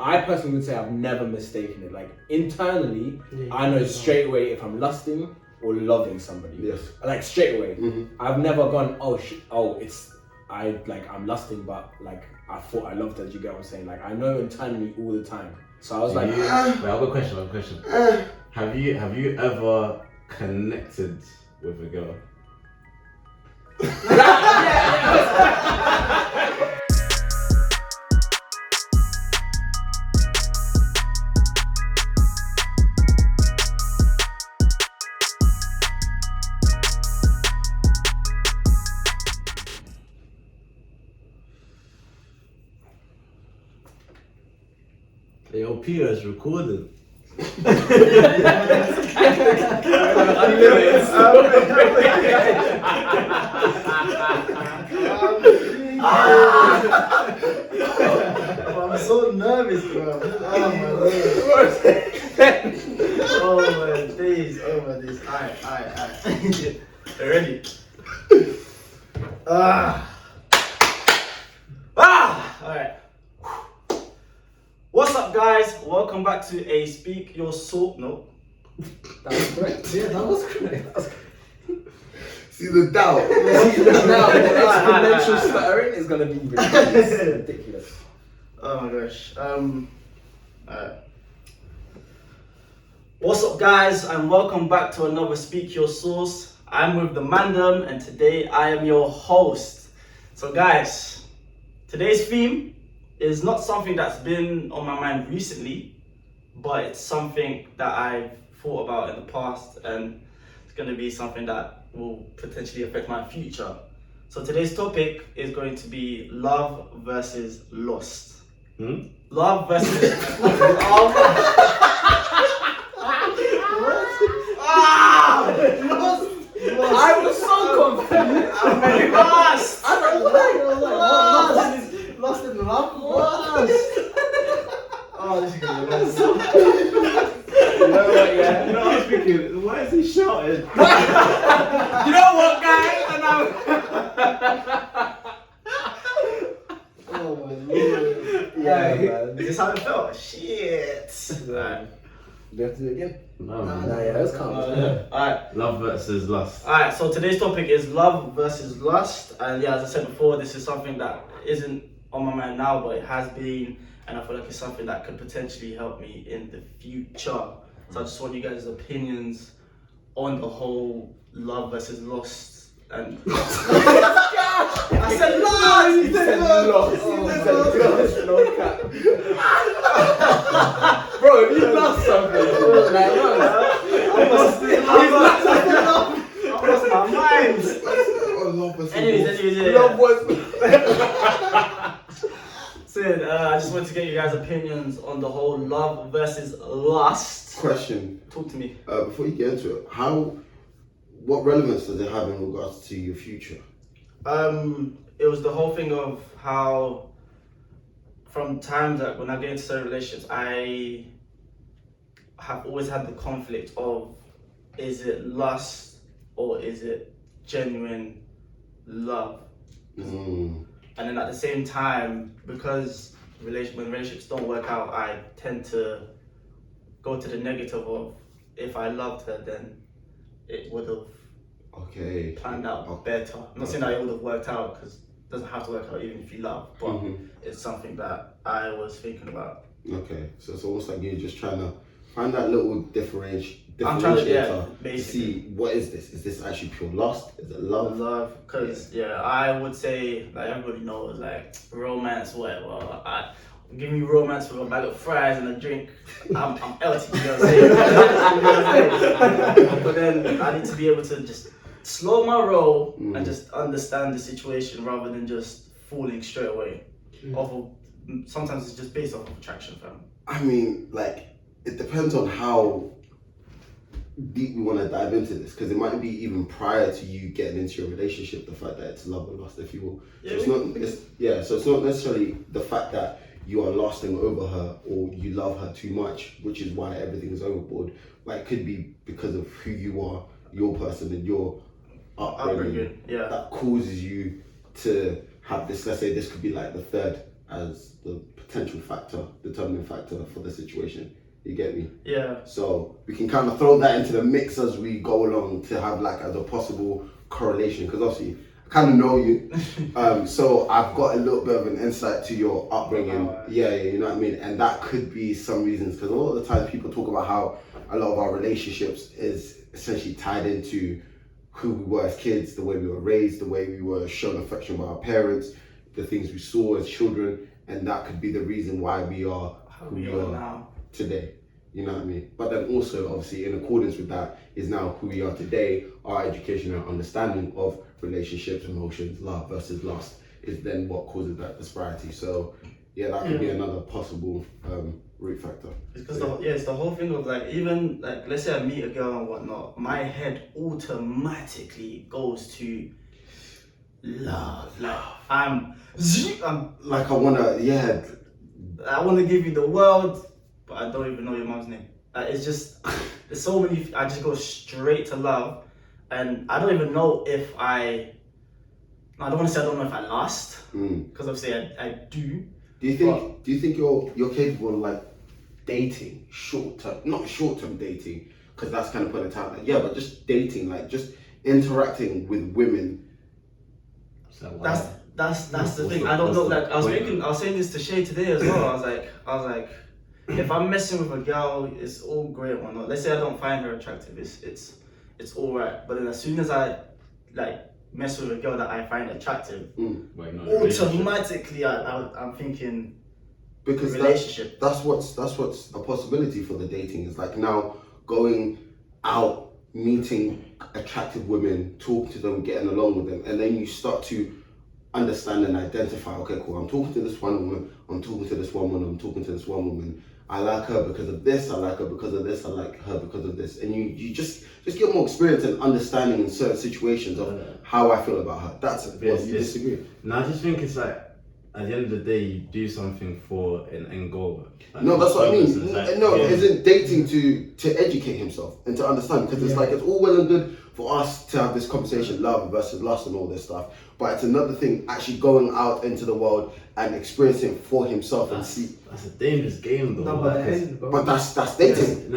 I personally would say I've never mistaken it. Like internally, I know straight away if I'm lusting or loving somebody. Yes. Like straight away. I've never gone, I'm lusting, but like I thought I loved her. Do you get what I'm saying? Like I know internally all the time. So I was like, wait, I've got a question. Have you ever connected with a girl? Yo, Peter's recorded. I'm so nervous, bro. Oh my days. Alright. You ready? Alright. What's up, guys? Welcome back to a Speak Your Soul. No. that was correct. Yeah, that was correct. See the doubt. Exponential stuttering is gonna be ridiculous. Oh my gosh. What's up, guys, and welcome back to another Speak Your Source. I'm with the Mandem, and today I am your host. So, guys, today's theme is not something that's been on my mind recently, but it's something that I've thought about in the past, and it's going to be something that will potentially affect my future. So today's topic is going to be love versus lust. Love versus I was so confused. Lust. I was like, Lost in love? What? Oh, this is gonna be nice. You know what, yeah? You know, I was thinking, why is he shouting? You know what, guys? And Oh my lord. yeah, man. Is this how it felt? Shit. Alright. Do we have to do it again? No, Yeah, that's calm. Alright. Love versus lust. Alright, so today's topic is love versus lust. And yeah, as I said before, this is something that isn't on my mind now, but it has been. And I feel like it's something that could potentially help me in the future. So I just want you guys' opinions on the whole love versus lust. And I said lust! He said lost. No cap. Bro, if you lost something, like, I lost my mind. Anyways, yeah. love was. So I just want to get you guys' opinions on the whole love versus lust. Question. Talk to me. Before you get into it, what relevance does it have in regards to your future? It was the whole thing of how from times that when I get into certain relationships, I have always had the conflict of, is it lust or is it genuine love? And then at the same time, because when relationships don't work out, I tend to go to the negative of, if I loved her, then it would have planned out better. I'm not saying that it would have worked out, because it doesn't have to work out even if you love, but it's something that I was thinking about. Okay, so it's almost like you're just trying to find that little differentiator basically. to see, what is this? Is this actually pure lust? Is it love? Love, because I would say, like everybody knows, like romance, whatever. Give me romance with a bag of fries and a drink, I'm LT, you know what I'm saying? But then I need to be able to just slow my roll and just understand the situation rather than just falling straight away. Sometimes it's just based off of attraction, fam. I mean, like, it depends on how deep we want to dive into this, because it might be even prior to you getting into your relationship, the fact that it's love or lust, if you will. So it's not necessarily the fact that you are lusting over her or you love her too much, which is why everything is overboard. Like, it could be because of who you are, your person, and your upbringing that causes you to have this. Let's say this could be like the third as the potential factor, determining factor for the situation. You get me? Yeah. So we can kind of throw that into the mix as we go along to have like as a possible correlation, because obviously I kind of know you, so I've got a little bit of an insight to your upbringing. Yeah, you know what I mean, and that could be some reasons, because a lot of the times people talk about how a lot of our relationships is essentially tied into who we were as kids, the way we were raised, the way we were shown affection by our parents, the things we saw as children, and that could be the reason why we are who we are now. Today, you know what I mean? But then also, obviously, in accordance with that, is now who we are today. Our education and understanding of relationships, emotions, love versus lust is then what causes that disparity. So, yeah, that could be another possible root factor. It's because it's the whole thing of like, even like, let's say I meet a girl and whatnot, my head automatically goes to love. Like I'm like I wanna give you the world, but I don't even know your mom's name. It's just, there's so many, I just go straight to love, and I don't even know if I don't want to say I don't know if I last, because obviously I do. Do you think you're capable of like dating not short term dating, because that's kind of putting it out there, but just dating, like just interacting with women? So That's the thing. I don't know. Like I was saying this to Shay today as well. I was like, if I'm messing with a girl, it's all great or not. Let's say I don't find her attractive, it's all right. But then as soon as I like mess with a girl that I find attractive, automatically I'm thinking, because relationship. That's what's a possibility for the dating, is like now going out, meeting attractive women, talking to them, getting along with them, and then you start to understand and identify, okay, cool, I'm talking to this one woman, I'm talking to this one woman, I'm talking to this one woman. I like her because of this, I like her because of this, I like her because of this. And you just get more experience and understanding in certain situations of how I feel about her. That's what you disagree. No, I just think it's like, at the end of the day, you do something for an end goal. Like, no, that's what I mean. Like, no, isn't dating to educate himself and to understand, because it's like, it's all well and good for us to have this conversation, love versus lust and all this stuff, but it's another thing actually going out into the world and experiencing for himself and see. That's a dangerous game though. No, but that's dating.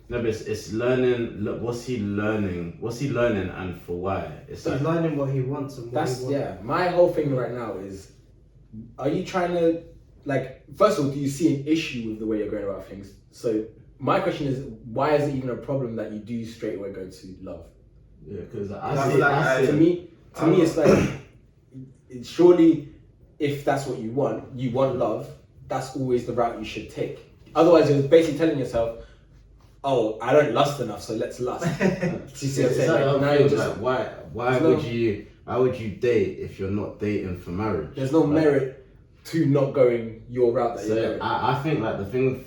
No, but it's learning. Look, what's he learning? What's he learning, and for why? He's learning what he wants and what he wants. Yeah. My whole thing right now is, are you trying to, like, first of all, do you see an issue with the way you're going about things? So my question is, why is it even a problem that you do straight away go to love? Yeah, because to me, it's like, surely, if that's what you want love, that's always the route you should take. Otherwise, you're basically telling yourself, oh, I don't lust enough, so let's lust. You see what I'm saying? Like, now you're just why would you date if you're not dating for marriage? There's no merit to not going your route that you're going. I think like the thing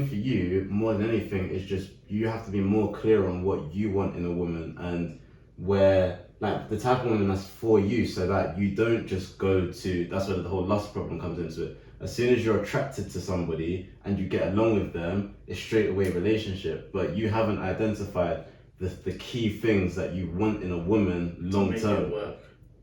for you more than anything is just you have to be more clear on what you want in a woman, and where like the type of woman that's for you, so that you don't just go to, that's where the whole lust problem comes into it. As soon as you're attracted to somebody and you get along with them, it's straight away relationship. But you haven't identified the key things that you want in a woman long term.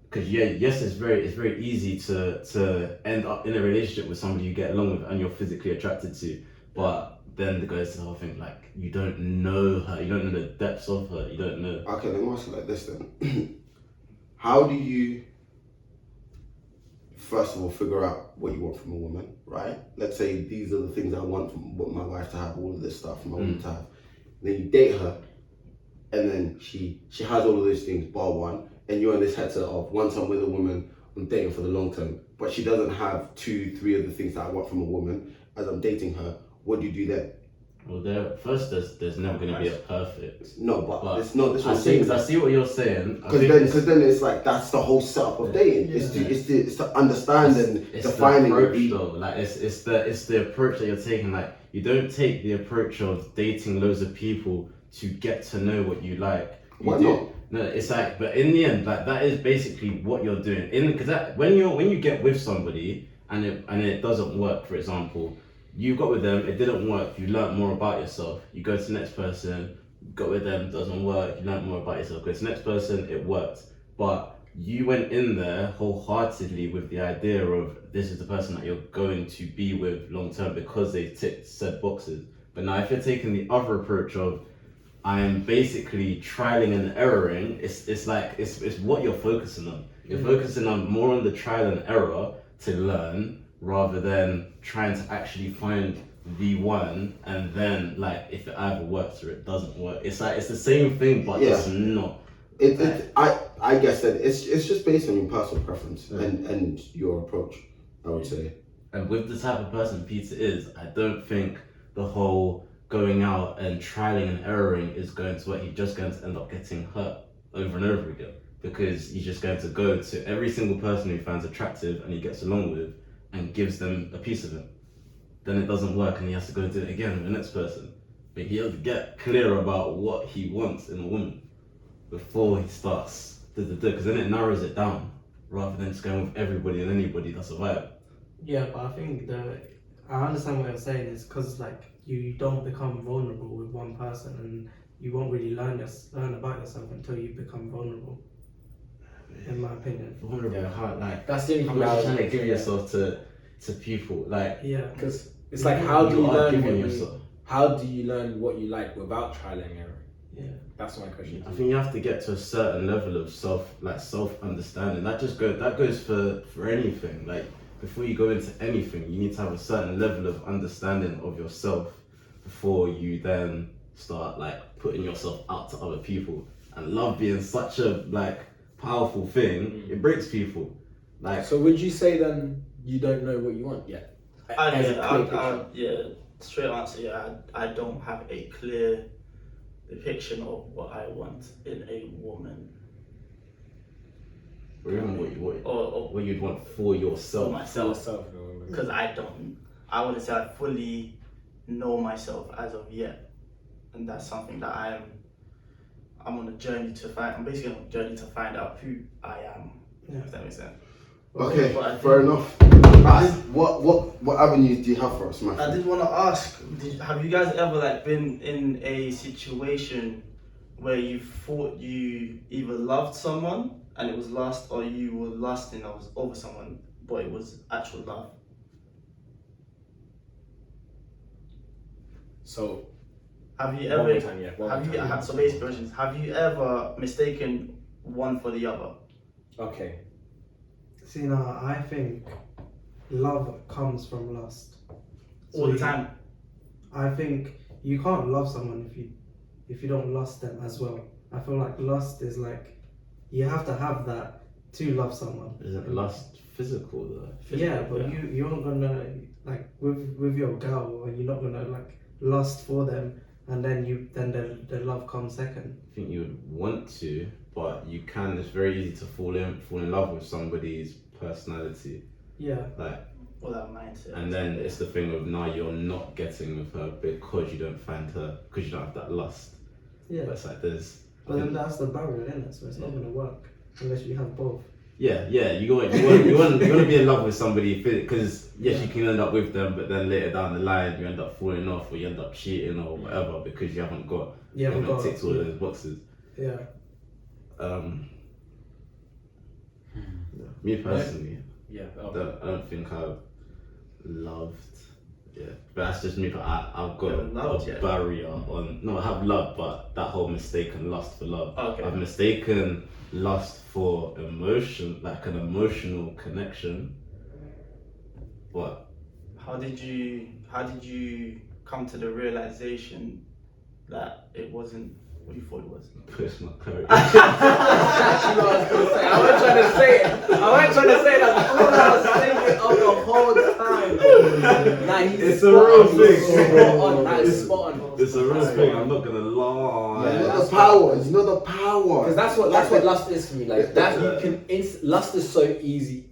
Because yes, it's very easy to end up in a relationship with somebody you get along with and you're physically attracted to. But then it goes to the whole thing, like, you don't know her, you don't know the depths of her, you don't know. Okay, let me ask you like this then. How do you first of all figure out what you want from a woman, right? Let's say these are the things I want from my wife to have, all of this stuff from my woman to have. Then you date her, and then she has all of those things bar one, and you're in this headset of, once I'm with a woman, I'm dating for the long term, but she doesn't have 2-3 of the things that I want from a woman as I'm dating her. What do you do then? Well, there's never going to be a perfect. No, but it's not. This I see what you're saying. Because then it's like, that's the whole setup of dating. It's to understand and defining. The approach though. Like it's the approach that you're taking. Like, you don't take the approach of dating loads of people to get to know what you like. Why not? No, it's like, but in the end, like, that is basically what you're doing. Because when you get with somebody and it doesn't work, for example. You got with them, it didn't work, you learnt more about yourself. You go to the next person, got with them, doesn't work, you learnt more about yourself. Go to the next person, it worked. But you went in there wholeheartedly with the idea of this is the person that you're going to be with long term because they ticked said boxes. But now if you're taking the other approach of I'm basically trialing and erroring, it's like it's what you're focusing on. You're focusing on more on the trial and error to learn rather than trying to actually find the one, and then like if it either works or it doesn't work. It's like it's the same thing but it's not. I guess that it's just based on your personal preference and your approach, I would say. And with the type of person Peter is, I don't think the whole going out and trialing and erroring is going to work. He's just going to end up getting hurt over and over again because he's just going to go to every single person who he finds attractive and he gets along with and gives them a piece of him. Then it doesn't work and he has to go and do it again with the next person. But he has to get clear about what he wants in a woman before he starts because then it narrows it down rather than just going with everybody and anybody that's a vibe. Yeah, but I think I understand what you're saying is because like you don't become vulnerable with one person and you won't really learn about yourself until you become vulnerable. In my opinion. Vulnerable, like that's the only how thing I much was trying to give thinking, yourself to people, like because it's like how do you are learn giving what yourself. how do you learn what you like without trial and error? Yeah. That's my question. I think you have to get to a certain level of self understanding. That goes for anything. Like before you go into anything, you need to have a certain level of understanding of yourself before you then start like putting yourself out to other people. And love being such a like powerful thing, it breaks people. Like so, would you say then you don't know what you want yet? Straight answer. Yeah, I don't have a clear depiction of what I want in a woman. or even what you want, or what you'd want for yourself. For myself. Because I wouldn't say I fully know myself as of yet, and that's something that I'm on a journey to find. I'm basically on a journey to find out who I am. Yeah. If that makes sense. Okay, But fair enough. What avenues do you have for us, Matthew? I did want to ask: have you guys ever like been in a situation where you thought you either loved someone and it was lust, or you were lusting over someone, but it was actual love? So, have you one ever? more time, yeah. So basic questions. Have you ever mistaken one for the other? Okay. See, now I think love comes from lust. All the time. I think you can't love someone if you don't lust them as well. I feel like lust is like you have to have that to love someone. Isn't lust physical though? Yeah, but you aren't gonna like with your girl, or you're not gonna like lust for them, and then the love comes second. I think you would want to, but you can. It's very easy to fall in love with somebody's personality. Yeah. Like. Or that mindset. And then it's the thing of now you're not getting with her because you don't find her, because you don't have that lust. Yeah. But it's like there's. But then that's the barrier, isn't it? So it's not gonna work unless you have both. Yeah. You want to be in love with somebody because yes, you can end up with them, but then later down the line you end up falling off or you end up cheating or whatever because you haven't ticked all those boxes. Yeah. Me personally, Yeah. I don't think I've loved. Yeah, but that's just me. But I've got a barrier on. No, I have love, but that whole mistaken lust for love. Okay. I've mistaken lust for emotion, like an emotional connection. But how did you come to the realization that it wasn't what you thought it was? personal clarity. That's actually what I was gonna say. I wasn't trying to say it. That's all I was thinking of the whole time. Nah, It's a real thing. Spot on. That is spot on. It's a real thing. I'm not gonna lie. You know the power. You know the power. Because that's what lust is for me. Like that, you can. Lust is so easy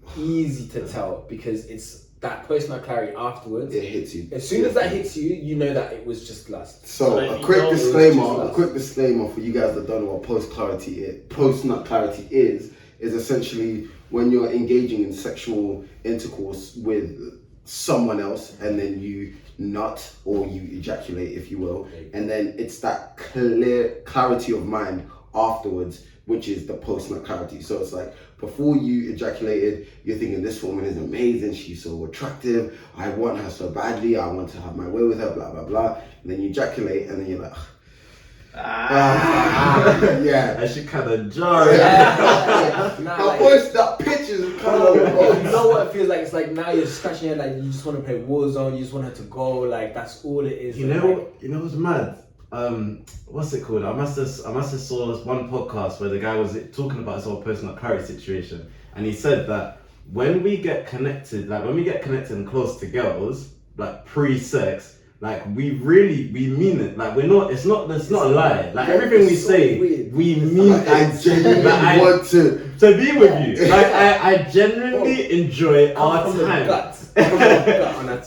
to tell because it's that personal clarity afterwards. It hits you. As soon as that hits you, you know that it was just lust. So a quick disclaimer for you guys that don't know what post-nut clarity is essentially when you're engaging in sexual intercourse with someone else and then you nut or you ejaculate, if you will, and then it's that clear clarity of mind afterwards which is the post-nut clarity. So it's like before you ejaculated, you're thinking this woman is amazing, she's so attractive, I want her so badly, I want to have my way with her, blah blah blah. And then you ejaculate, and then you're like, yeah. That shit kind of jar. How voice that pitch is kind of. You know what it feels like? It's like now you're scratching your head, like you just want to play Warzone, you just want her to go, like that's all it is. You know what's mad? What's it called? I must have saw this one podcast where the guy was talking about his whole personal clarity situation, and he said that when we get connected and close to girls, like pre-sex, like we mean it. Like it's not a lie. Like everything we say, we mean it. I genuinely want to be with you. Like I genuinely enjoy our time.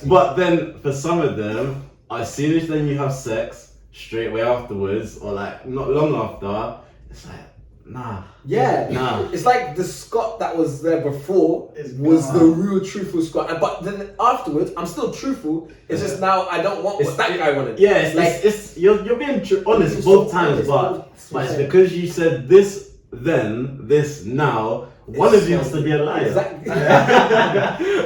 But then for some of them, as soon as then you have sex, straight away afterwards, or like not long after, it's like nah. It's like the Scott that was there before was the real truthful Scott, but then afterwards I'm still truthful. It's just now I don't want what that guy wanted. Yeah, it's you're being honest both times, but it's because you said this then, this now. One of you has to be a liar. Exactly.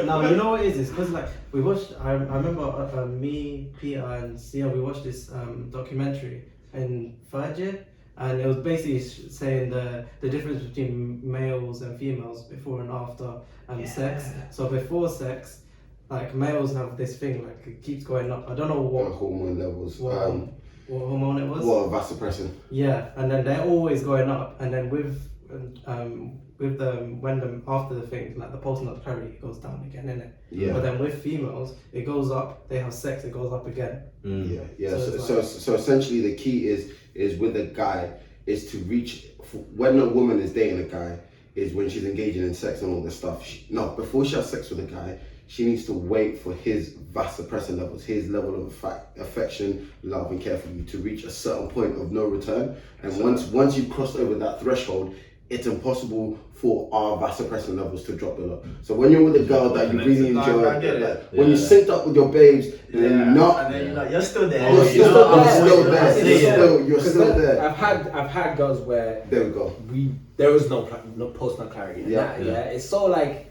No, you know what it is? It's because like we watched. I remember me, Peter, and Sia. We watched this documentary in third year, and it was basically saying the difference between males and females before and after sex. So before sex, like males have this thing like it keeps going up. I don't know what hormone levels. What hormone it was? Well, vasopressin. Yeah, and then they're always going up, and then after the thing, like the post-nut clarity goes down again, innit? Yeah. But then with females, it goes up. They have sex, it goes up again. Yeah. So essentially, the key is with a guy is to reach when a woman is dating a guy is when she's engaging in sex and all this stuff. Before she has sex with a guy, she needs to wait for his vasopressin levels, his level of affection, love, and care for you to reach a certain point of no return. And once you've crossed over that threshold, it's impossible for our vasopressin levels to drop below. So when you're with a girl that you really enjoy, when you synced up with your babes, and then you're still there. You're still there. I've had girls where there we go. There was no post-nut clarity. It's so like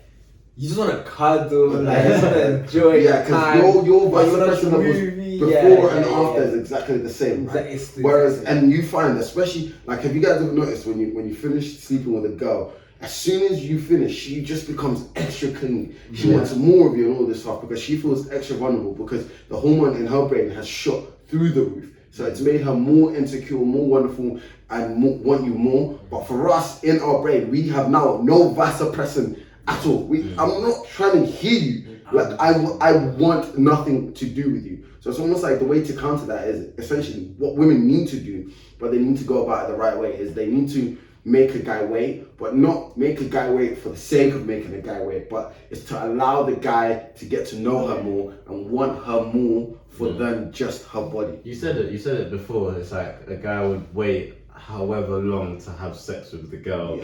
you just want to cuddle, like you just want to enjoy your time. Your vasopressin levels before and after is exactly the same, right? Whereas, and you find, especially, like, have you guys ever noticed when you finish sleeping with a girl, as soon as you finish, she just becomes extra clingy. She wants more of you and all this stuff because she feels extra vulnerable because the hormone in her brain has shot through the roof. So it's made her more insecure, more wonderful, and want you more. But for us, in our brain, we have now no vasopressin at all. I'm not trying to hear you. Like, I want nothing to do with you. So it's almost like the way to counter that is essentially what women need to do, but they need to go about it the right way, is they need to make a guy wait, but not make a guy wait for the sake of making a guy wait, but it's to allow the guy to get to know her more and want her more than just her body. You said it before, it's like a guy would wait however long to have sex with the girl.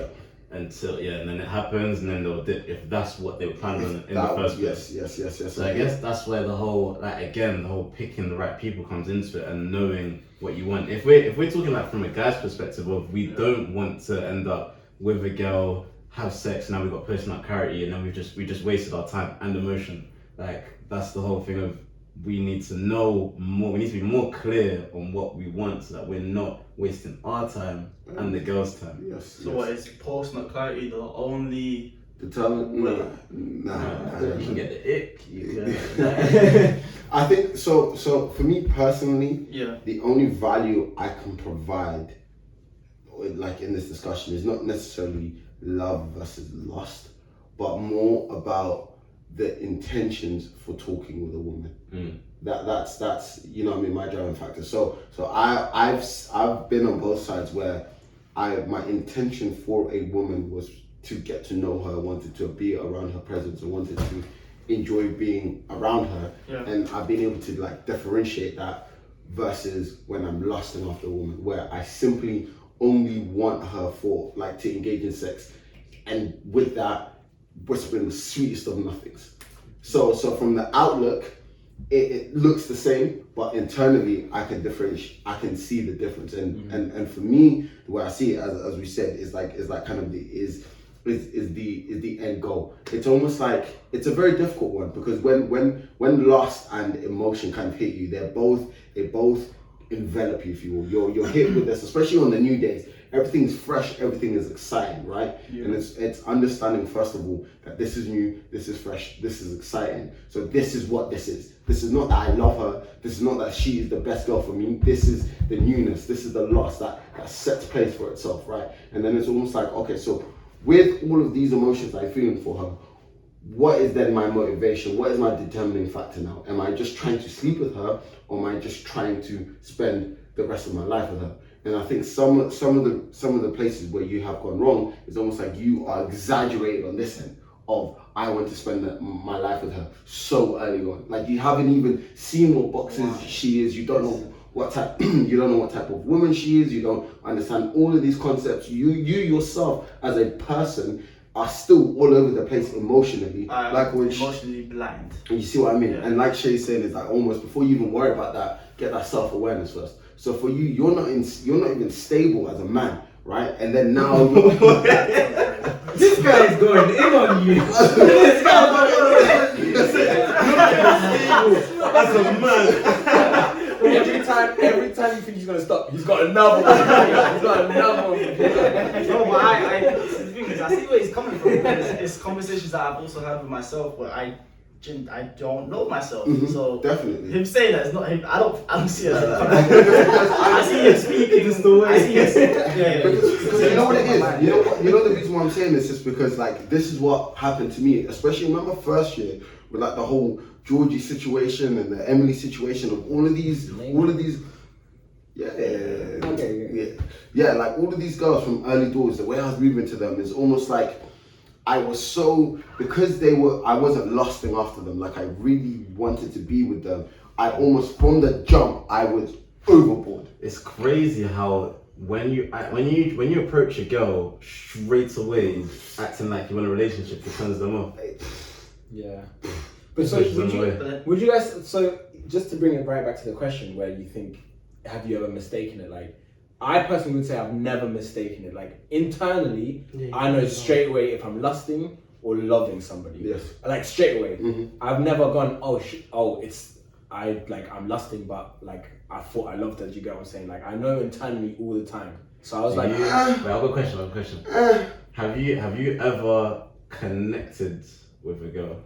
Until and then it happens, and then they'll dip if that's what they were planning on in the first place. Yes. So I guess that's where the whole picking the right people comes into it and knowing what you want. If we're talking like from a guy's perspective of we don't want to end up with a girl, have sex, now we've got post-nut clarity, and then we just wasted our time and emotion. Like that's the whole thing of we need to know more. We need to be more clear on what we want so that we're not wasting our time and the girl's time. So what is post-nut clarity the only determinant? Nah. You can get the ick. I think so. So for me personally, the only value I can provide, like in this discussion, is not necessarily love versus lust, but more about the intentions for talking with a woman. That's you know what I mean, my driving factor. So I've been on both sides where my intention for a woman was to get to know her, wanted to be around her presence, and wanted to enjoy being around her. And I've been able to like differentiate that versus when I'm lusting after a woman, where I simply only want her for like to engage in sex, and with that whispering the sweetest of nothings. So from the outlook, it looks the same, but internally I can differentiate. I can see the difference, and for me, the way I see it, as we said, is like kind of is the end goal. It's almost like it's a very difficult one, because when lust and emotion kind of hit you, they both envelop you, if you will. You're hit with this, especially on the new days. Everything's fresh, everything is exciting, right? Yeah. And it's understanding, first of all, that this is new, this is fresh, this is exciting. So this is what this is. This is not that I love her, this is not that she is the best girl for me, this is the newness, this is the loss that sets place for itself, right? And then it's almost like, okay, so with all of these emotions I'm feeling for her, what is then my motivation? What is my determining factor now? Am I just trying to sleep with her, or am I just trying to spend the rest of my life with her? And I think some of the places where you have gone wrong is almost like you are exaggerating on this end of, I want to spend my life with her so early on. Like, you haven't even seen what boxes she is. You don't know what type of woman she is. You don't understand all of these concepts. You yourself as a person are still all over the place emotionally. Like when emotionally blind. You see what I mean? Yeah. And like Shay's saying, is like, almost before you even worry about that, get that self-awareness first. So for you, you're not even stable as a man, right? And then now this guy is going in on you. This guy is as a man. Every time you think he's gonna stop, he's got another one. He's got another one. No, but the thing is, I see where he's coming from. It's conversations that I've also had with myself where I don't know myself. Mm-hmm, so definitely, him saying that is not him. I don't see it as a I see him speaking. Just the way. I see him. Because you know what it is. You know the reason why I'm saying this is because, like, this is what happened to me. Especially remember first year with like the whole Georgie situation and the Emily situation of all of these. Yeah, like all of these girls from early doors. The way I was moving to them is almost like I was so, because I wasn't lusting after them, like I really wanted to be with them. I almost, from the jump, I was overboard. It's crazy how when you approach a girl straight away, acting like you want a relationship, it turns them off. Yeah. But so would you guys? So just to bring it right back to the question, where you think, have you ever mistaken it? Like, I personally would say I've never mistaken it. Like, internally, I know straight away if I'm lusting or loving somebody. Yes. Like, straight away. Mm-hmm. I've never gone, I'm lusting, but like I thought I loved her. Do you get what I'm saying? Like, I know internally all the time. So I was like, wait, I've got a question. Have you ever connected with a girl?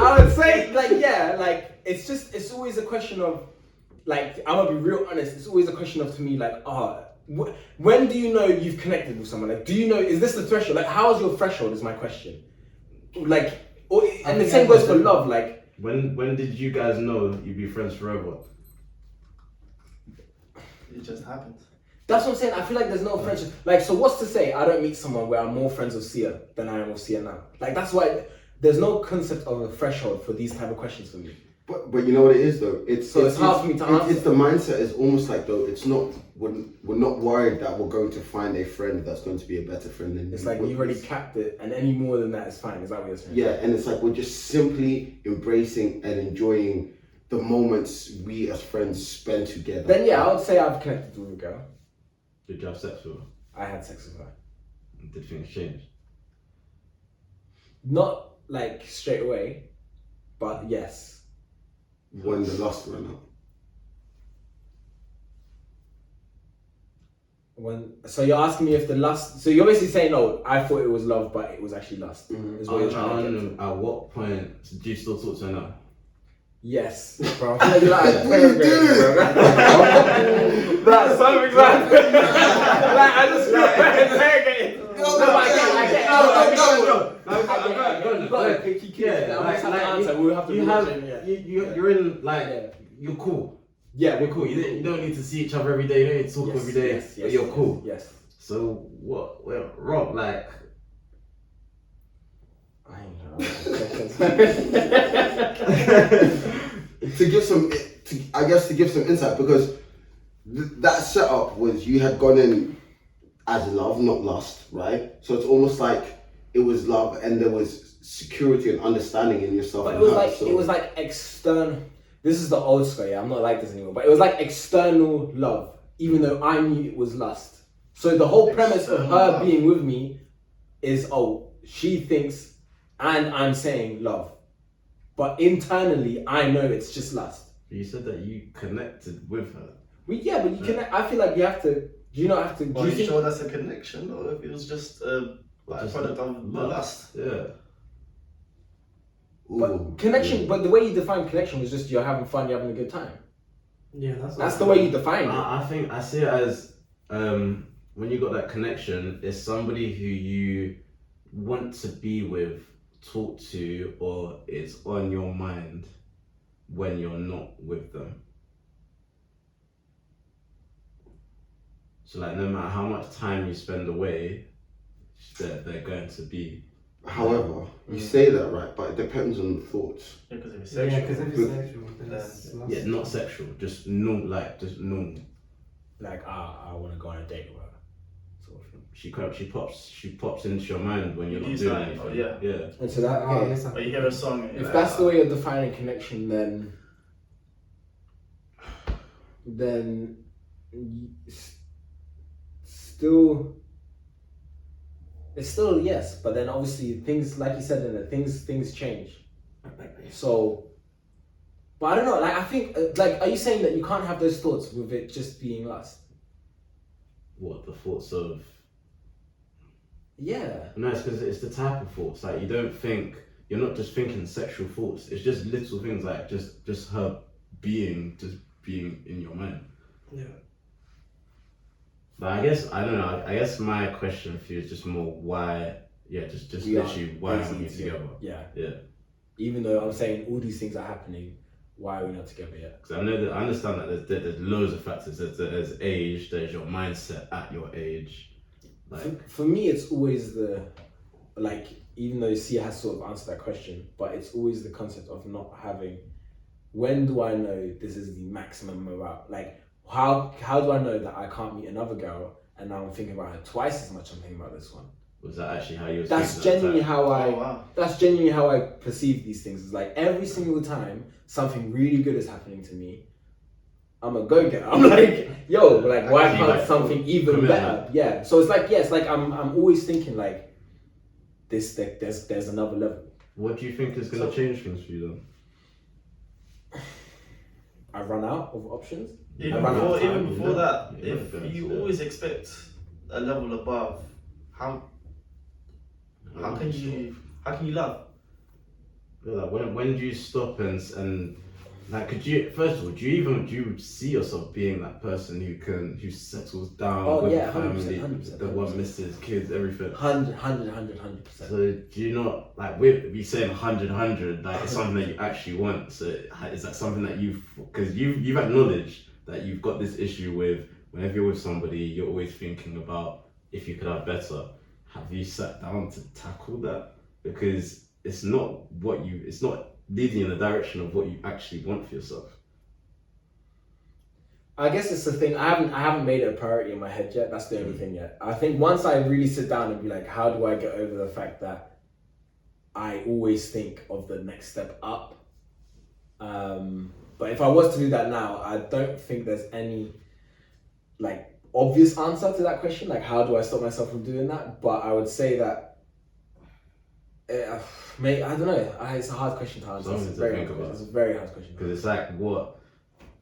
I would say, it's always a question of, like, I'm gonna be real honest, it's always a question of, to me, like, when do you know you've connected with someone? Like, do you know, is this the threshold? Like, how is your threshold is my question. Like, and the same goes for love, like. When did you guys know you'd be friends forever? It just happened. That's what I'm saying. I feel like there's no friendship. Like, so what's to say I don't meet someone where I'm more friends with Sia than I am with Sia now? Like, that's why there's no concept of a threshold for these type of questions for me. But you know what it is though? It's hard for me to answer. It's the mindset is almost like, though, it's not, we're not worried that we're going to find a friend that's going to be a better friend than you. It's like, you already capped it, and any more than that is fine. Is that what you're saying? Yeah, and it's like we're just simply embracing and enjoying the moments we as friends spend together. Then yeah, I would say I've connected with a girl. Did you have sex with her? I had sex with her. Did things change? Not like straight away, but yes. When the lust ran out. So you're asking me if the lust. So you're basically saying, no, I thought it was love, but it was actually lust. Mm-hmm. Is what you're trying to get to. At what point do you still talk to her now? Yes, bro. I feel like you're like a parent, bro. That's something like. Like, I just feel like interrogated. No, but I get. You're in, like, you're cool. Yeah, we're cool. You don't need to see each other every day. You don't need to talk every day. But you're cool. Yes. So what went wrong? Like, I ain't To give some, I guess to give some insight, because that setup was you had gone in as love, not lust, right? So it's almost like it was love, and there was security and understanding in yourself. But and her, so. it was like external. This is the old school. Yeah, I'm not like this anymore. But it was like external love, even though I knew it was lust. So the whole premise of her being with me is, she thinks, and I'm saying love, but internally I know it's just lust. You said that you connected with her. But you can. I feel like you have to. Do you not have to? Are you sure that's a connection, or if it was just a product of the lust? Yeah. Ooh, Connection, but the way you define connection was just you're having fun, you're having a good time. Yeah, That's the way you define it. I think I see it as when you got that connection, it's somebody who you want to be with, talk to, or it's on your mind when you're not with them. So like no matter how much time you spend away, they're going to be. However, you say that right, but it depends on the thoughts. Yeah, because if it's Yeah, sexual. because if it's sexual, then it's lust. Yeah, not sexual, just normal, just normal. Like, I want to go on a date with her, sort of thing. She pops into your mind when you're You not do doing something, anything. yeah. Yeah. And so that, Oh, okay, listen. Or you hear a song. And you're if like, that's the way you're defining connection, then still, it's still yes, but then obviously things, like you said, in it, things change. So, but I don't know. Like I think, like, are you saying that you can't have those thoughts with it just being lust? What the thoughts of? Yeah. No, it's because it's the type of thoughts. Like you're not just thinking sexual thoughts. It's just little things like just her being in your mind. Yeah. But I guess my question for you is just more why. Yeah, just We are literally why are basically we together? Yeah. Yeah. Even though I'm saying all these things are happening, why are we not together yet? Because I understand that there's loads of factors. There's age. There's your mindset at your age. Like For me, it's always even though Sia has sort of answered that question, but it's always the concept of not having. When do I know this is the maximum amount? Like, how do I know that I can't meet another girl and now I'm thinking about her twice as much I'm thinking about this one? was that actually how you were? That's thinking at the genuinely time? how I. Oh, wow. That's genuinely how I perceive these things. It's like every single time something really good is happening to me, I'm a go-getter. I'm like, yo, like why can't something even better? Yeah. So it's like I'm always thinking like this. There's another level. What do you think is going to change things for you then? I run out of options. Even I ran out of time. before that, You're if never going you to. always expect a level above, how can you love? Yeah, like when do you stop and like could you first of all do you see yourself being that person who settles down Oh, with yeah, a family, 100%, the one misses kids, everything? 100%. So do you not like with you saying 100 like it's something that you actually want? So is that something that because you've acknowledged that you've got this issue with whenever you're with somebody you're always thinking about if you could have better. Have you sat down to tackle that? Because it's not leading in the direction of what you actually want for yourself. I guess it's the thing. I haven't made it a priority in my head yet. That's the only thing yet. I think once I really sit down and be like, how do I get over the fact that I always think of the next step up? But if I was to do that now, I don't think there's any like obvious answer to that question. Like, how do I stop myself from doing that? But I would say that. Mate, I don't know. It's a hard question to answer. Something It's to a very think hard about. question. It's a very hard question. Because it's like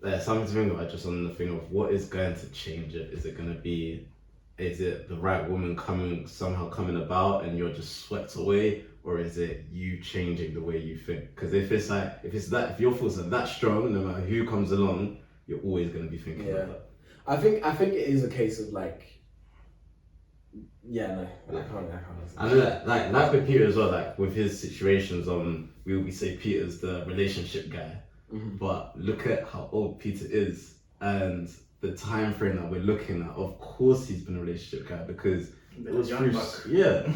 there's something to think about just on the thing of what is going to change it. Is it the right woman somehow coming about and you're just swept away, or is it you changing the way you think? Because if your thoughts are that strong, no matter who comes along, you're always going to be thinking about that. I think it is a case of like. Yeah, no, I can't. I know that, like with Peter as well, like with his situations, we say Peter's the relationship guy, but look at how old Peter is and the time frame that we're looking at. Of course, he's been a relationship guy because It was young through, buck. yeah.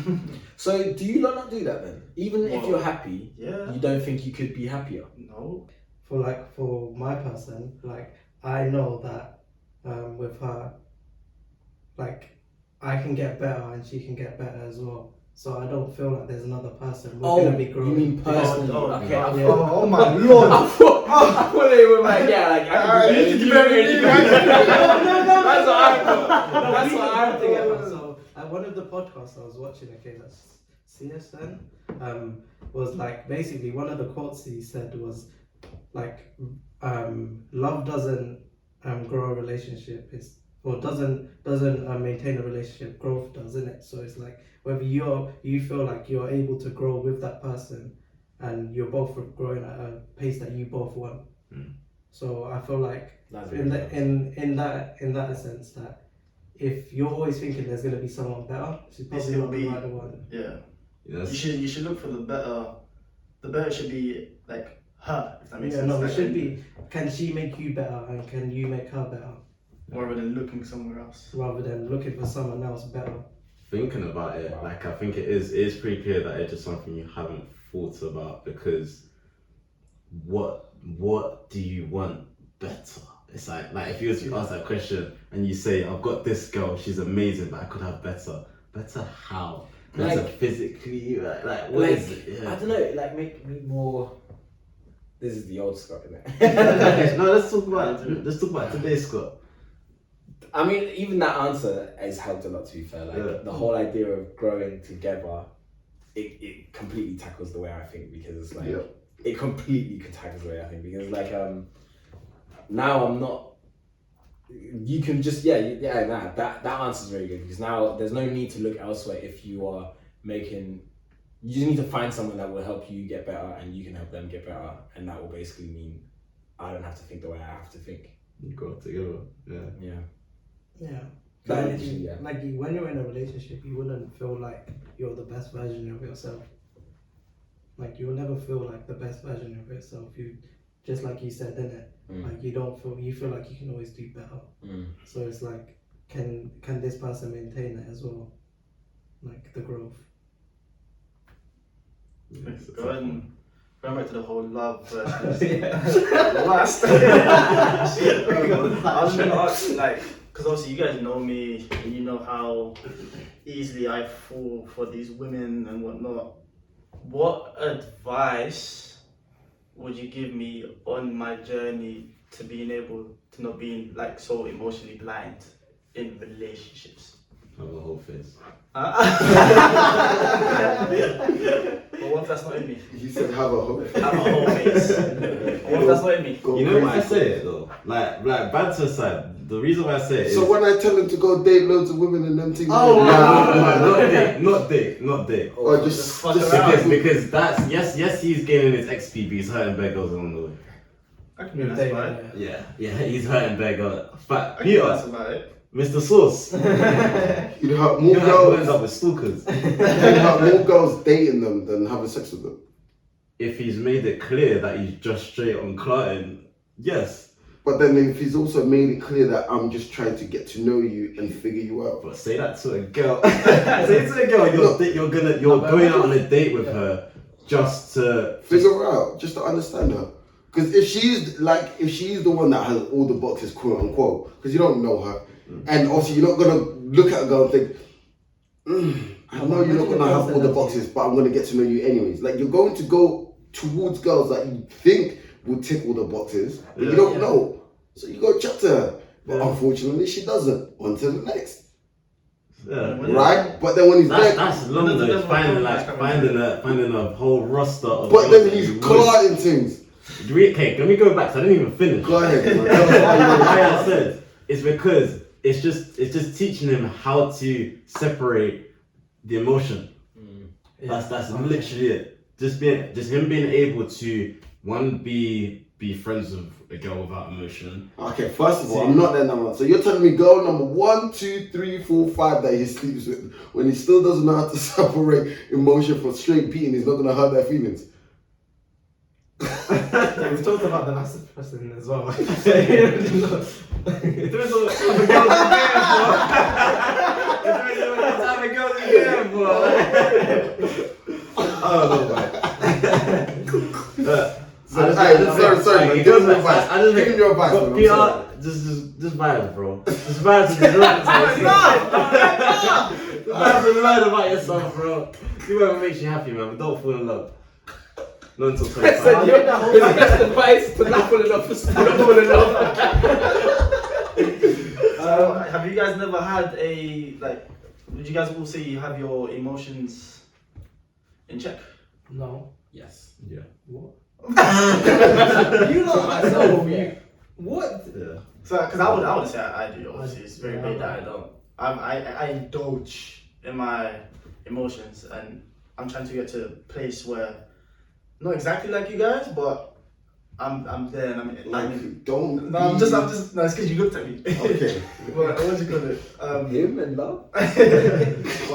So do you not do that then? Even if Well, you're happy, Yeah. you don't think you could be happier? No. For my person, like I know that with her, like I can get better and she can get better as well. So I don't feel like there's another person. We're gonna be growing. You mean personally? Oh, okay. oh, I oh my lord. I thought they were like, yeah, like I can do better than you. That's what I thought. That's what I'm thinking. So one of the podcasts I was watching, okay, that's CSN, was like basically one of the quotes he said was like, love doesn't grow a relationship, doesn't maintain a relationship. Growth does, isn't it? So it's like whether you feel like you're able to grow with that person, and you're both growing at a pace that you both want. So I feel like in that sense that if you're always thinking there's gonna be someone better, she's probably not the right one. Yeah. Yes. You should look for the better. The better should be like her, if that makes sense. No, like, it should be. Can she make you better, and can you make her better, rather than looking somewhere else. rather than looking for someone else better. Thinking about it, like I think it is pretty clear that it's just something you haven't thought about, because what do you want better? It's like if you was to ask that question and you say, I've got this girl, she's amazing, but I could have better. Better how? Better physically? What is it? Yeah. I don't know, like make me more. This is the old Scott, isn't it? No, let's talk about today's Scott. I mean, even that answer has helped a lot, to be fair. Like the whole idea of growing together, it completely tackles the way I think, because it's like it completely tackles the way I think, because like now I'm not. You can just that answer is very good, because now there's no need to look elsewhere if you are making. You just need to find someone that will help you get better, and you can help them get better, and that will basically mean I don't have to think the way I have to think. You grow up together. Yeah. Yeah. That Like when you're in a relationship, you wouldn't feel like you're the best version of yourself. Like you'll never feel like the best version of yourself. You just like you said, innit? Like you feel like you can always do better. So it's like, can this person maintain it as well? Like the growth. Going back to the whole love versus lust. I was gonna ask, like, because obviously you guys know me and you know how easily I fall for these women and whatnot. What advice would you give me on my journey to being able to not being like so emotionally blind in relationships? Have a whole face. But what if that's not in me? You said have a hope. Have a whole face. What if that's not in me? You know why I say it though? Like banter aside, the reason why I say it is. So when I tell him to go date loads of women and them things, not date. Or just because that's yes he's gaining his XP, but he's hurting bare girls along the way. I can be nice about it. Yeah, he's hurting bare girls. But I can be nice about it. Mr. Sauce, you'd have more you girls. end up with stalkers. You'd have more girls dating them than having sex with them. If he's made it clear that he's just straight on client, yes. But then if he's also made it clear that I'm just trying to get to know you and figure you out. But say that to a girl. Say to a girl you're going out on a date with her just to figure her out, just to understand her. Because if she's the one that has all the boxes, quote unquote, because you don't know her, and obviously you're not gonna look at a girl and think, I know you're not gonna have all the boxes, but I'm gonna get to know you anyways. Like you're going to go towards girls that you think will tick all the boxes, but you don't know. So you go chat to her. But unfortunately she doesn't. On to the next. Right? But then when he's back, that's long though. Finding a whole roster of. But then he's colliding things. Okay, let me go back. So I didn't even finish. Go ahead. Why I said it's because it's just teaching him how to separate the emotion. That's literally it. Just him being able to be friends with a girl without emotion. Okay, first of all, I'm not that number. So you're telling me girl number 1, 2, 3, 4, 5 that he sleeps with, when he still doesn't know how to separate emotion from straight beating, he's not gonna hurt their feelings. We've talked about the last person as well. It depends on what the girls are Oh no, man. Sorry, man. Give him your advice. I just Give him your advice, man. I'm sorry. PR, just vibes, bro. Just vibes and learn about yourself, bro. Do whatever makes you happy, man. But don't fall in love. Not until I 25. said your best advice to not fall in love is to not fall in love. Have you guys never had would you guys all say you have your emotions in check? No. Yes. Yeah. What? You know myself, you. What? Yeah. So, because I would say I do, obviously. It's very big that I don't. I indulge in my emotions, and I'm trying to get to a place where, not exactly like you guys, but I'm there and I'm Don't. no, I'm just, no, it's because you looked at me. Okay. What do you call it? Him and love? Well, I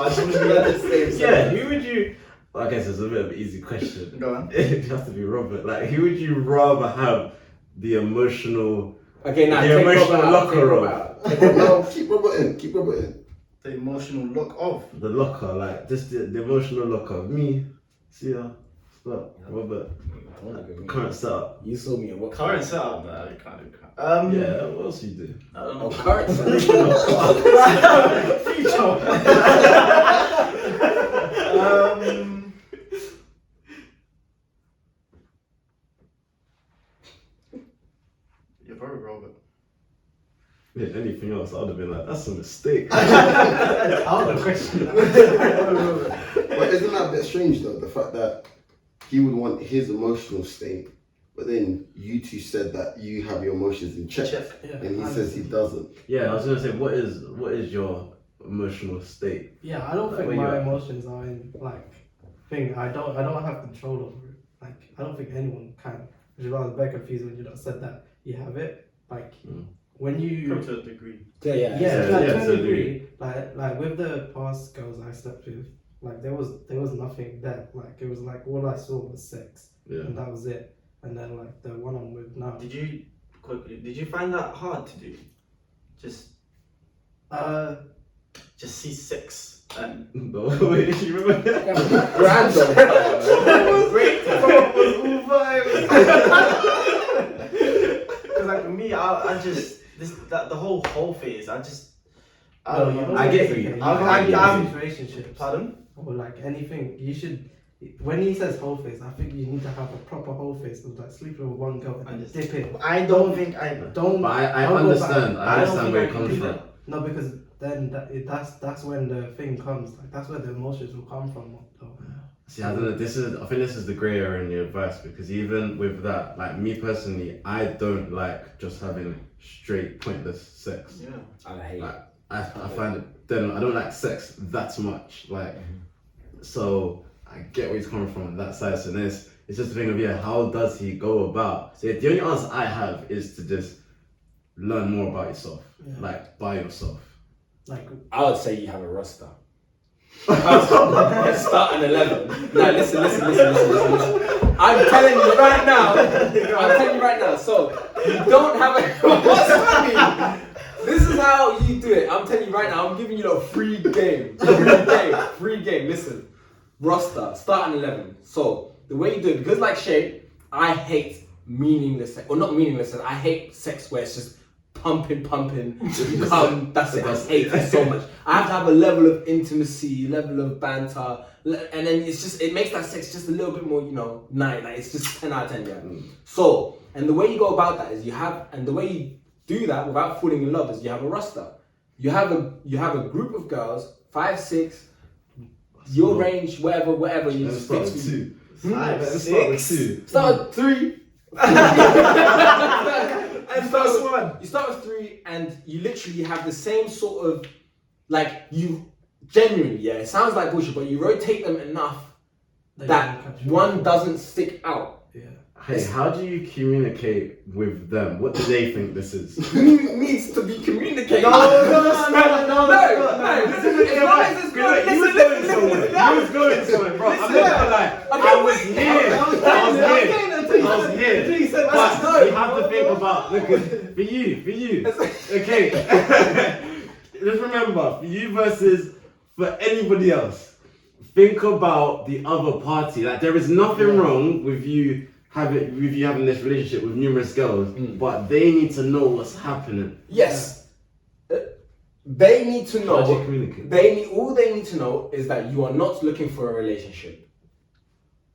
just want to be at the same. Yeah, who would you... Well, I guess it's a bit of an easy question. Go on. It has to be Robert. Like, who would you rather have the emotional... Okay, now The take emotional Robert out, locker take room. Robert out. No, keep Robert in. Keep Robert in. The emotional look of. The locker, like, just the emotional locker. Me, Sia, Scott, Robert, current setup. You saw me in what Current setup, no, you can't do that. Yeah, what else you do? I don't Oh, know. current You're probably Robert. Yeah, anything else, I would have been like, that's a mistake. I would have questioned that. But isn't that a bit strange though? The fact that he would want his emotional state, but then you two said that you have your emotions in check, Yeah, and he says he doesn't. Yeah, I was gonna say, what is your emotional state? Yeah, I don't Like, think where you my at? emotions are in thing. I don't have control over it. Like I don't think anyone can. Which is why I was very confused when you lot said that you have it. Like when you Probably to a degree. yeah, Yeah, to so a do degree. Like with the past girls I slept with, like there was nothing there. Like it was like all I saw was sex, Yeah. and that was it. And then like the one I'm with now. Did you find that hard to do? Just see sex and No, wait, you remember that? Random. because like for me, I just the whole phase. I No, you don't know know. I get it's you. okay. I'm- can't use relationships. Pardon? Or like anything, you should. When he says whole face, I think you need to have a proper whole face of like sleeping with one girl and I just- dip it. I don't think I. Don't. But I don't go understand. back. I don't understand think where I it can comes do from. that. No, because then that's when the thing comes. Like that's where the emotions will come from. Though. See, I don't know. I think this is the grey area in your advice, because even with that, like me personally, I don't like just having straight pointless sex. Yeah. I hate Like I find it. Then I don't like sex that much. Like so, I get where he's coming from on that side. So this it's just a thing of how does he go about? So the only answer I have is to just learn more about yourself, like by yourself. Like I would say you have a roster. Start at 11. No, listen. I'm telling you right now. So you don't have a. What's funny? This is how you do it. I'm telling you right now. I'm giving you a free game. Free game. Listen, roster. Start at 11. So the way you do it, because like Shay, I hate meaningless sex, or not meaningless sex. I hate sex where it's just pumping. That's it. I hate it so much. I have to have a level of intimacy, level of banter, and then it makes that sex just a little bit more, nice. Like it's just 10 out of 10, yeah. So, and the way you go about that is the way you do that without falling in love is you have a roster. You have a group of girls, 5, 6, your range, whatever you Let's just start fix with with. 2. 5, Let's start with 2. Start with 3. And first one. You start with 3, and you literally have the same sort of, like, you genuinely, it sounds like bullshit, but you rotate them enough that one doesn't stick out. Yeah. Hey, how do you communicate with them? What do they think this is? Who needs to be communicating? No. Listen, You was going somewhere, bro. I'm not gonna lie. I was here. But you have to think about, look, for you. Okay. Just remember, for you versus for anybody else. think about the other party. Like there is nothing wrong with you having this relationship with numerous girls, but they need to know what's happening. Yes. They need to How do you know. communicate? All they need to know is that you are not looking for a relationship.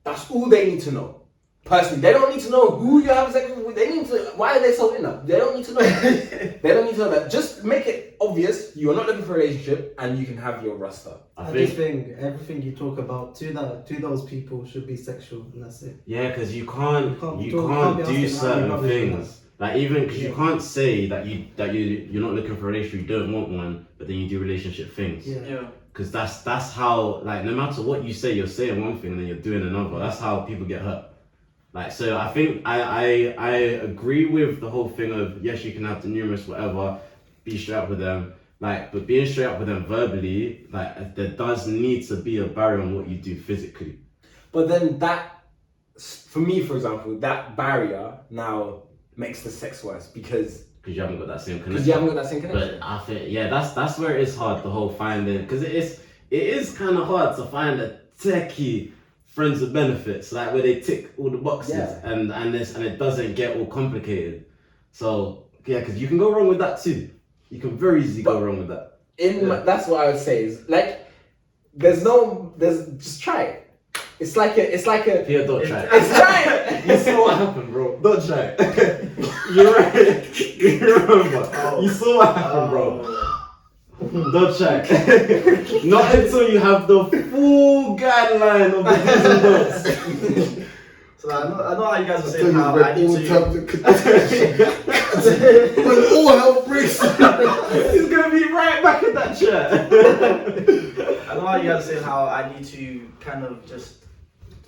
That's all they need to know. Personally, they don't need to know who you have sex with. They need to. Why are they so in up? They don't need to know. They don't need to know that. Just make it obvious you are not looking for a relationship, and you can have your roster. I just think everything you talk about to those people should be sexual, and that's it. Yeah, because you can't be do asking certain how you things. Like even because you can't say that you're not looking for a relationship, you don't want one, but then you do relationship things. Yeah. Because that's how, like, no matter what you say, you're saying one thing and then you're doing another. That's how people get hurt. Like, so I think I agree with the whole thing of, yes, you can have the numerous whatever, be straight up with them. Like, but being straight up with them verbally, like, there does need to be a barrier on what you do physically. But then that, for me, for example, that barrier now makes the sex worse because you haven't got that same connection. Because you haven't got that same connection. But I think, yeah, that's where it is hard, the whole finding, because it is kind of hard to find a techie friends with benefits, like where they tick all the boxes, and it doesn't get all complicated. So yeah, because you can go wrong with that too. You can very easily go wrong with that. That's what I would say is like, just try it. It's like a. Here, don't try it. It's try it. You saw what happened, bro. Don't try it. You're right. You remember. You saw what happened, bro. Don't try it. Not until you have the full guideline of the do's and don'ts. So I know how you guys are saying how I need to. When all hell breaks. He's gonna be right back in that chair. I know how you guys are saying how I need to kind of just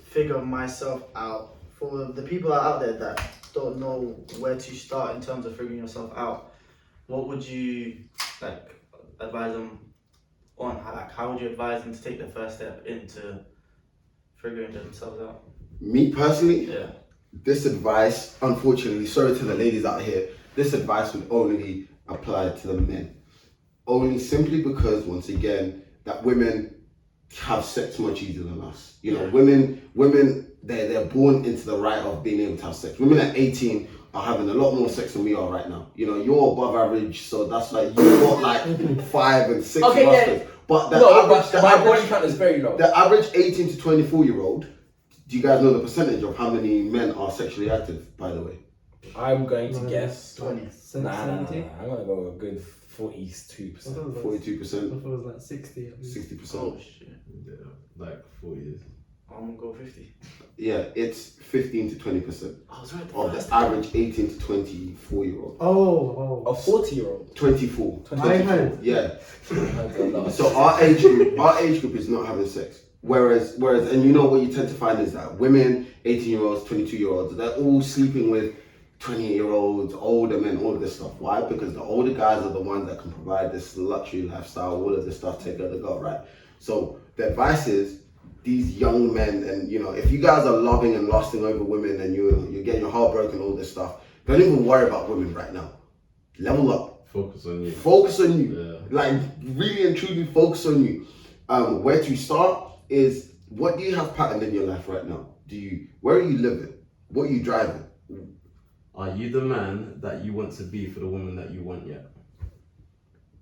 figure myself out. For the people out there that don't know where to start in terms of figuring yourself out, what would you like advise them on? How would you advise them to take the first step into figuring themselves out? Me personally, Yeah. this advice, unfortunately, sorry to the ladies out here, this advice would only apply to the men. Only simply because, once again, that women have sex much easier than us. You know, women, they're born into the right of being able to have sex. Women at 18 are having a lot more sex than we are right now. You know, you're above average, so that's like, you've got like 5 and 6 rosters. But my body count is very low. The average 18 to 24-year-old, do you guys know the percentage of how many men are sexually active, by the way? I'm going to guess 20. Nah. I'm gonna go a good 42%. 42%, I thought it was like 60. 60%. Oh shit. Yeah, like 4 years. I'm gonna go 50. Yeah, it's 15 to 20% I was right. of the average 18 to 24-year-old. Oh. A 40-year-old. 24. I heard. Yeah. So So our age group is not having sex. Whereas, and you know what you tend to find is that women, 18-year-olds, 22-year-olds, they're all sleeping with 28-year-olds, older men, all of this stuff. Why? Because the older guys are the ones that can provide this luxury lifestyle, all of this stuff together, go, right? So the advice is, these young men, and you know, if you guys are loving and lusting over women and you're getting your heart broken, all this stuff, don't even worry about women right now. Level up. Focus on you. Focus on you. Yeah. Like, really and truly focus on you. Where to start is, what do you have patterned in your life right now? Where are you living? What are you driving? Are you the man that you want to be for the woman that you want yet?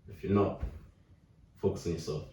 If you're not, focus on yourself.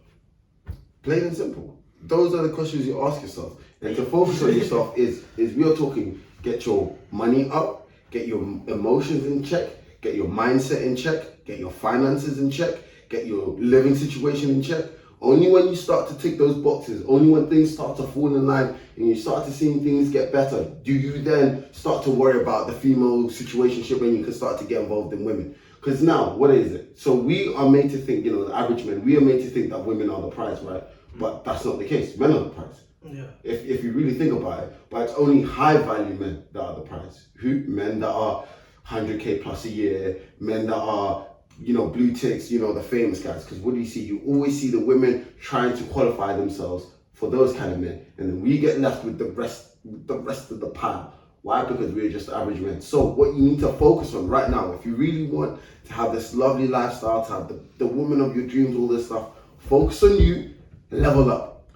Plain and simple. Those are the questions you ask yourself. And to focus on yourself is we are talking, get your money up, get your emotions in check, get your mindset in check, get your finances in check, get your living situation in check. Only when you start to tick those boxes, only when things start to fall in line and you start to see things get better, do you then start to worry about the female situationship when you can start to get involved in women. Because now, what is it? So we are made to think, you know, the average men, we are made to think that women are the prize, right? But that's not the case. Men are the prize. Yeah. If you really think about it, but it's only high value men that are the prize. Who? Men that are 100k plus a year, men that are, you know, blue ticks, you know, the famous guys. Because what do you see? You always see the women trying to qualify themselves for those kind of men, and then we get left with the rest of the pile. Why? Because we're just average men. So what you need to focus on right now, if you really want to have this lovely lifestyle, to have the woman of your dreams, all this stuff, focus on you, level up.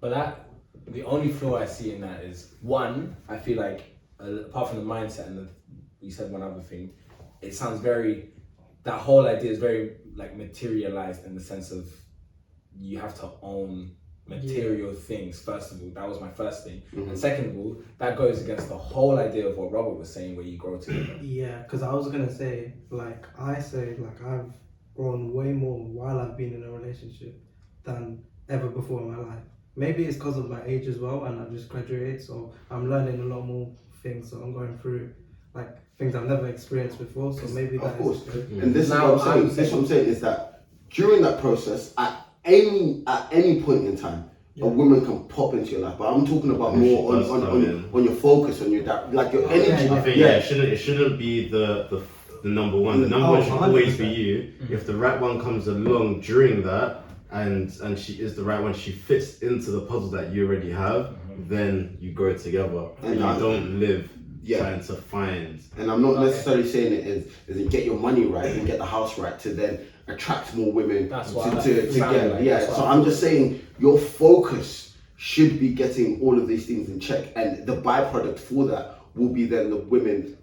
But the only flaw I see in that is, one, I feel like, apart from the mindset and you said one other thing, it sounds that whole idea is very like materialized in the sense of you have to own material things. First of all, that was my first thing. And second of all, that goes against the whole idea of what Robert was saying, where you grow together. Yeah, because I was gonna say, like, I've grown way more while I've been in a relationship than ever before in my life. Maybe it's because of my age as well, and I've just graduated, so I'm learning a lot more things. So I'm going through like things I've never experienced before. So maybe that of course. is good. And this is what I'm saying. This is what I'm saying is that during that process, at any point in time, a woman can pop into your life. But I'm talking about more on your focus, on your like your energy. I think it shouldn't be the number one. The number one should always be you. If the right one comes along during that, and she is the right one, she fits into the puzzle that you already have, then you grow together. And you don't live trying to find. And I'm not necessarily saying it is in get your money right and get the house right to then attract more women to get. So I'm just saying your focus should be getting all of these things in check, and the byproduct for that will be then the women.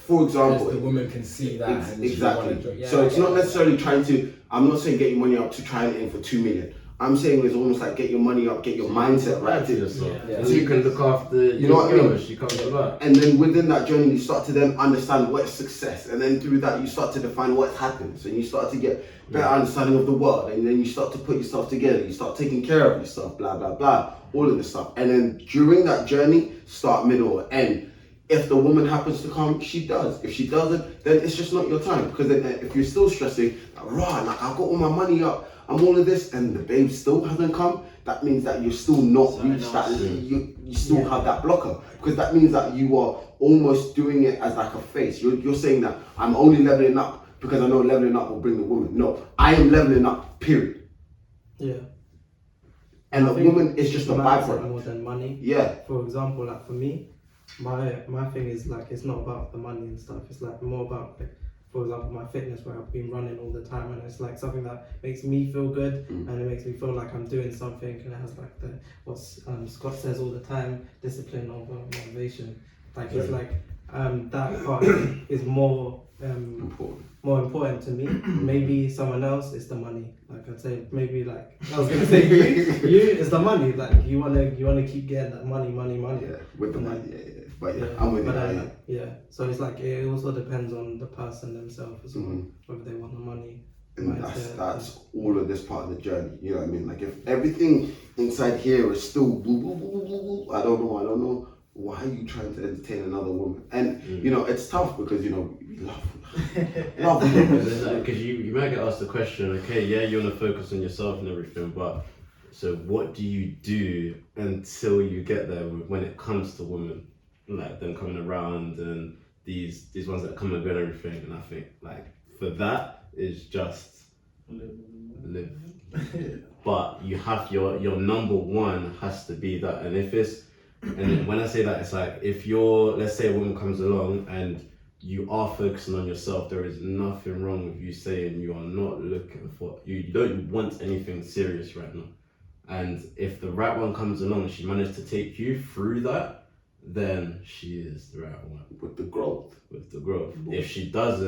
For example, the women can see that exactly. So it's not necessarily trying to. I'm not saying get your money up to try and aim for 2 million. I'm saying it's almost like get your money up, get your mindset right. So you can look after you know what I mean? She comes a lot. And then within that journey, you start to then understand what is success, and then through that, you start to define what happens, and you start to get better understanding of the world, and then you start to put yourself together. You start taking care of yourself, blah blah blah, all of this stuff. And then during that journey, start, middle, or end. If the woman happens to come, she does. If she doesn't, then it's just not your time. Because then if you're still stressing, like I've got all my money up, I'm all of this, and the babe still hasn't come, that means that you're still not reached that, you still have that blocker. Because that means that you are almost doing it as like a face. You're saying that I'm only leveling up because I know leveling up will bring the woman. No, I am leveling up, period. Yeah. And the woman is just a byproduct. More than money. Yeah. For example, like for me, my thing is like, it's not about the money and stuff. It's like more about, like, for example, my fitness, where I've been running all the time, and it's like something that makes me feel good, and it makes me feel like I'm doing something, and it has like what Scott says all the time, discipline over motivation. Like it's like that part is more important to me. Maybe someone else is the money. Like I'd say maybe like I was gonna say you is the money. Like you wanna keep getting that money. Yeah, with the money. Yeah. But I'm with you. Yeah. So it's like it also depends on the person themselves as well, whether they want the money. And that's all of this part of the journey. You know what I mean? Like if everything inside here is still I don't know. Why are you trying to entertain another woman? And you know, it's tough because you know we love because you might get asked the question, okay, yeah, you want to focus on yourself and everything, but so what do you do until you get there when it comes to women, like them coming around and these ones that come and go and everything? And I think like for that is just live. But you have your number one has to be that, and if it's and when I say that, it's like if let's say a woman comes along and you are focusing on yourself, there is nothing wrong with you saying you are not looking for, you don't want anything serious right now. And if the right one comes along and she managed to take you through that, then she is the right one. With the growth. If she does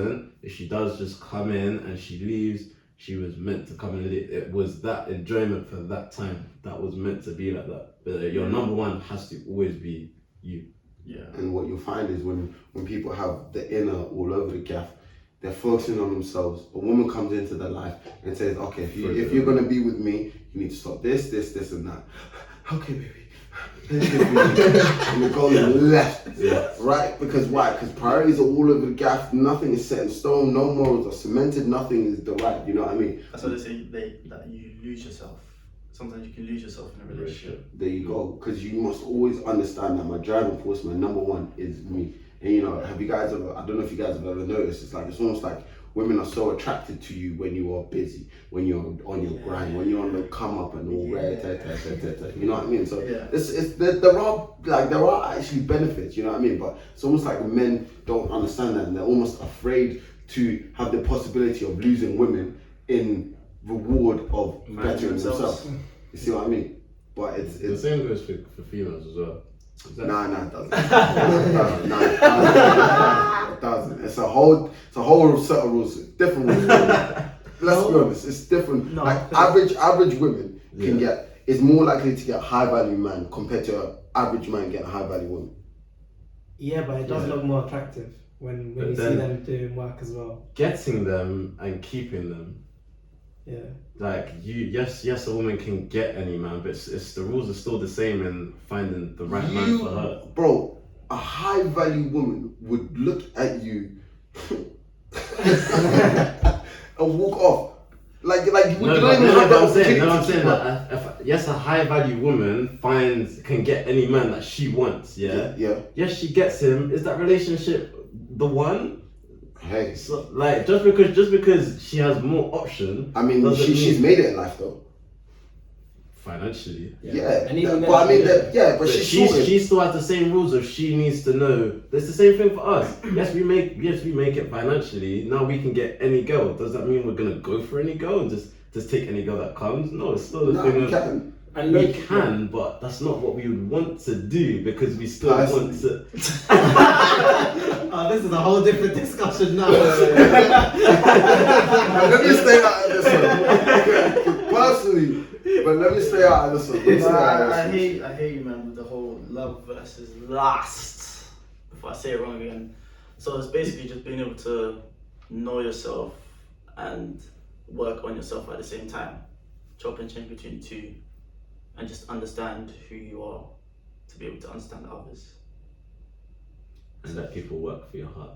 just come in and she leaves, she was meant to come in. It was that enjoyment for that time that was meant to be like that. But your number one has to always be you. Yeah. And what you'll find is when people have the inner all over the gaff, they're focusing on themselves. A woman comes into their life and says, okay, if you're going to be with me, you need to stop this, and that. Okay, baby. And you're going left, right? Because why? Because priorities are all over the gaff. Nothing is set in stone. No morals are cemented. Nothing is the right. You know what I mean? That's why they say that you lose yourself. Sometimes you can lose yourself in a relationship. There you go. Because you must always understand that my driving force, my number one, is me. And you know, have you guys ever? I don't know if you guys have ever noticed. It's almost like women are so attracted to you when you are busy, when you're on your grind, when you're on the come up and all right, you know what I mean? So there are actually benefits, you know what I mean? But it's almost like men don't understand that, and they're almost afraid to have the possibility of losing women in reward of bettering themselves. You see what I mean? but it's The same goes for females as well. nah, it doesn't. It doesn't. It's a whole set of rules, different rules. Let's be honest, it's different. No, like average women can is more likely to get a high value man compared to an average man getting a high value woman. Yeah, but it does look more attractive when But you see then- them doing work as well. Getting them and keeping them. Yeah. Like yes, a woman can get any man, but it's the rules are still the same in finding the right man for her. Bro, a high value woman would look at you and walk off. Like you don't even have that I'm saying opportunity. that yes, a high value woman can get any man that she wants. Yeah. Yes, she gets him. Is that relationship the one? Hey, So, like just because she has more option. I mean, doesn't she's mean made it in life though. financially. Yeah, And even but I mean, but But she's she still has the same rules of she needs to know. It's the same thing for us. Yes, we make it financially. Now we can get any girl. Does that mean we're gonna go for any girl and just take any girl that comes? No, it's still the thing we of can. And we look, can, but that's not what we would want to do because we still want to. Oh, this is a whole different discussion now. Let me stay out of this one. Personally, but let me stay out of this one. I hate you, man, with the whole love versus lust. If I say it wrong again. So it's basically just being able to know yourself and work on yourself at the same time. Chop and change between the two and just understand who you are to be able to understand others. And let people work for your heart.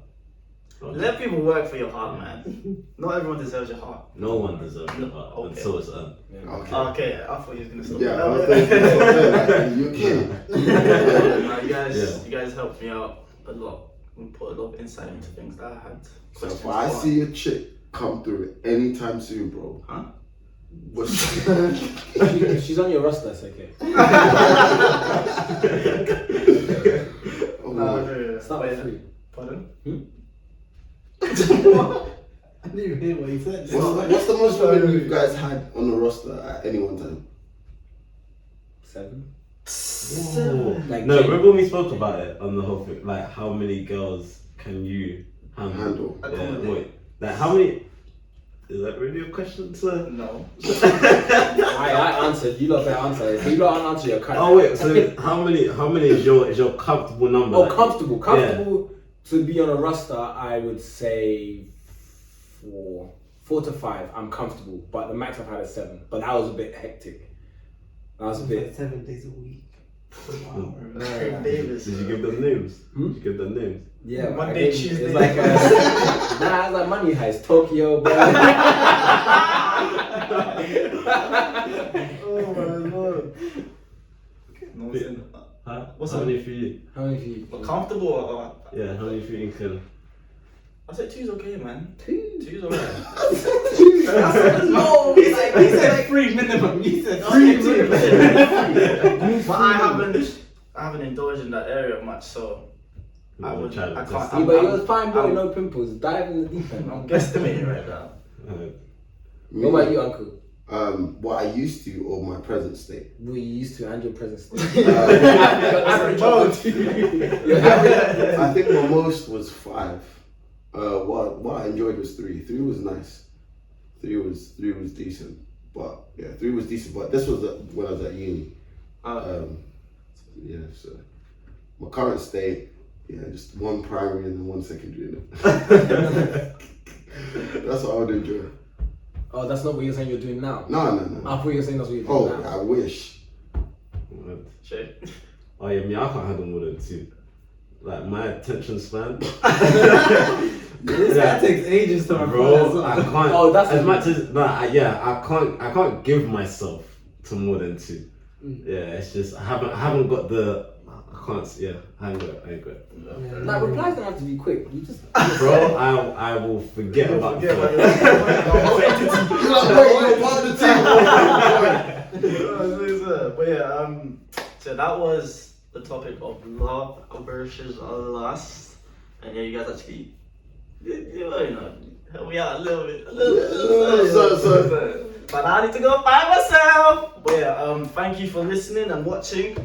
Let people work for your heart, man. Not everyone deserves your heart. No one deserves your heart Okay. until it's earned. Okay, I thought you was gonna stop. Yeah, that. you can. Nah, you guys helped me out a lot and put a lot of insight into things that I had. So questions if I for. see a chick come through anytime soon, bro. Huh? if she's on your roster, it's okay. Oh, Nah, my. Start with 3. Pardon? I didn't even hear what he said. What's the most women you guys had on the roster at any one time? 7. Whoa. Like No, Jane. remember when we spoke about it on the whole thing, like how many girls can you handle? Yeah, wait, like how many? Is that really a question to? No. I answered. You lot better answer. If you lot answer, you're correct. Oh wait, so how many is your comfortable number? Oh, like- comfortable to be on a roster. I would say 4 to 5. I'm comfortable, but the max I've had is 7. But that was a bit hectic. That was a bit. 7 days a week. Wow. Craig Davis. Did you give them names? Hmm? Did you give them names? Yeah, Monday, I gave- Tuesday. It's like nah, it's like Money Heist, Tokyo, bro. Oh my lord. No, Yeah. Huh? What's how up? many for you? How many for you? But comfortable or Yeah, how many for you can? I said 2's okay, man. 2. 2's alright. No, He said 3 minimum. You said 3 minimum. But I haven't indulged in that area much, so I We'll would. try to I test can't. Yeah, but you're fine, boy. I'm- No pimples. Dive in the deep end. I'm guesstimating right now. What about you, Uncle? What I used to or my present state. What you used to and your present state. Uh, Average Both. Your average. I think my most was 5. What I enjoyed was 3. 3 was nice. 3 was decent. But yeah, 3 was decent. But this was when I was at uni. Yeah, so my current state, yeah, just 1 primary and then 1 secondary. That's what I would enjoy. Oh, that's not what you're saying you're doing now. No. I thought you were saying that's what you're doing Oh, now. I wish. Shit. Oh yeah, me, I can't handle more than 2. Like my attention span. This guy takes ages to Bro, I can't. Oh, that's as what much as I can't give myself to more than 2. Yeah, it's just I haven't got the. I can't. Yeah, I ain't got it. Like, replies don't have to be quick. You just. Bro, I will forget about Forget the about But yeah, so that was the topic of love versus lust, and yeah, you guys actually, you know, help me out a little bit. But I need to go by myself. But yeah, thank you for listening and watching.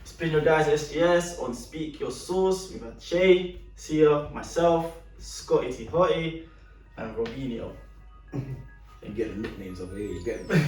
It's been your guys SGS on Speak Your Source. We've had Shay, Sia, myself, Scotty T Hottie, and Robinho. You get the nicknames over here. You get them.